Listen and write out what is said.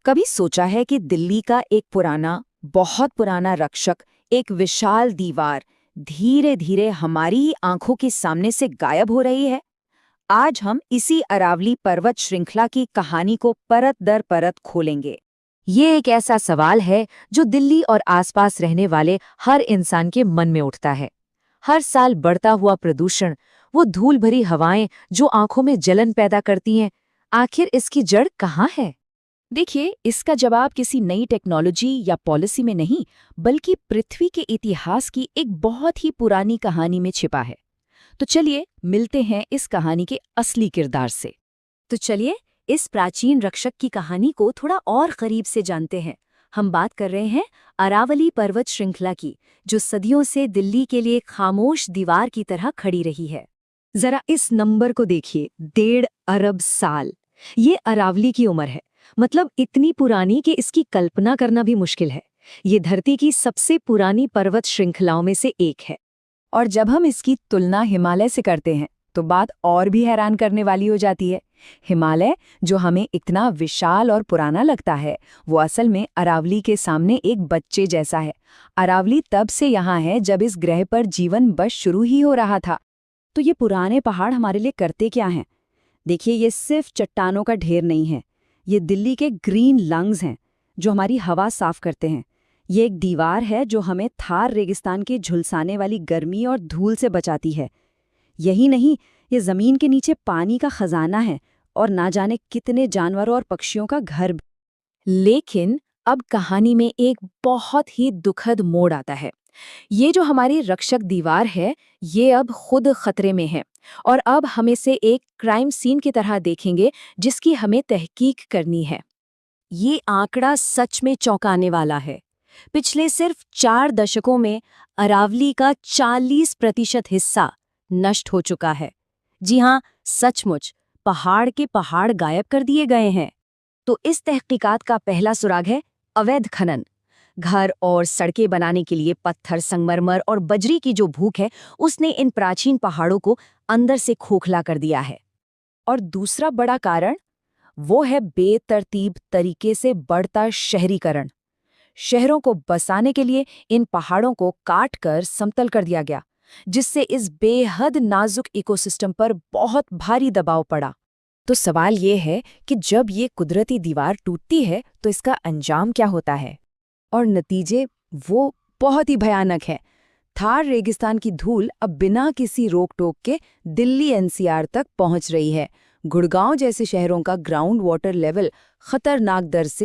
कभी सोचा है कि दिल्ली का एक पुराना, बहुत पुराना रक्षक, एक विशाल दीवार धीरे धीरे हमारी ही आंखों के सामने से गायब हो रही है? आज हम इसी अरावली पर्वत श्रृंखला की कहानी को परत दर परत खोलेंगे। ये एक ऐसा सवाल है जो दिल्ली और आसपास रहने वाले हर इंसान के मन में उठता है। हर साल बढ़ता हुआ प्रदूषण, वो धूल भरी हवाएं जो आंखों में जलन पैदा करती हैं, आखिर इसकी जड़ कहाँ है? देखिए, इसका जवाब किसी नई टेक्नोलॉजी या पॉलिसी में नहीं, बल्कि पृथ्वी के इतिहास की एक बहुत ही पुरानी कहानी में छिपा है। तो चलिए मिलते हैं इस कहानी के असली किरदार से। तो चलिए इस प्राचीन रक्षक की कहानी को थोड़ा और करीब से जानते हैं। हम बात कर रहे हैं अरावली पर्वत श्रृंखला की, जो सदियों से दिल्ली के लिए खामोश दीवार की तरह खड़ी रही है। जरा इस नंबर को देखिए, 1.5 अरब साल। ये अरावली की उम्र है, मतलब इतनी पुरानी कि इसकी कल्पना करना भी मुश्किल है। ये धरती की सबसे पुरानी पर्वत श्रृंखलाओं में से एक है। और जब हम इसकी तुलना हिमालय से करते हैं तो बात और भी हैरान करने वाली हो जाती है। हिमालय, जो हमें इतना विशाल और पुराना लगता है, वो असल में अरावली के सामने एक बच्चे जैसा है। अरावली तब से यहाँ है जब इस ग्रह पर जीवन बस शुरू ही हो रहा था। तो ये पुराने पहाड़ हमारे लिए करते क्या हैं? देखिए, ये सिर्फ चट्टानों का ढेर नहीं है। ये दिल्ली के ग्रीन लंग्स हैं जो हमारी हवा साफ करते हैं। ये एक दीवार है जो हमें थार रेगिस्तान की झुलसाने वाली गर्मी और धूल से बचाती है। यही नहीं, ये जमीन के नीचे पानी का खजाना है और ना जाने कितने जानवरों और पक्षियों का घर भी। लेकिन अब कहानी में एक बहुत ही दुखद मोड़ आता है। ये जो हमारी रक्षक दीवार है, ये अब खुद खतरे में है और अब हम इसे एक क्राइम सीन की तरह देखेंगे जिसकी हमें तहकीक करनी है। ये आंकड़ा सच में चौंकाने वाला है। पिछले सिर्फ 4 दशकों में अरावली का 40% हिस्सा नष्ट हो चुका है। जी हाँ, सचमुच पहाड़ के पहाड़ गायब कर दिए गए हैं। तो इस तहकीकात का पहला सुराग है अवैध खनन। घर और सड़कें बनाने के लिए पत्थर, संगमरमर और बजरी की जो भूख है, उसने इन प्राचीन पहाड़ों को अंदर से खोखला कर दिया है। और दूसरा बड़ा कारण वो है बेतरतीब तरीके से बढ़ता शहरीकरण। शहरों को बसाने के लिए इन पहाड़ों को काट कर समतल कर दिया गया, जिससे इस बेहद नाजुक इकोसिस्टम पर बहुत भारी दबाव पड़ा। तो सवाल ये है कि जब ये कुदरती दीवार टूटती है तो इसका अंजाम क्या होता है? और नतीजे वो बहुत ही भयानक है। थार रेगिस्तान की धूल अब बिना किसी रोक टोक के दिल्ली एनसीआर तक पहुंच रही है। गुड़गांव जैसे शहरों का ग्राउंड वाटर लेवल खतरनाक दर से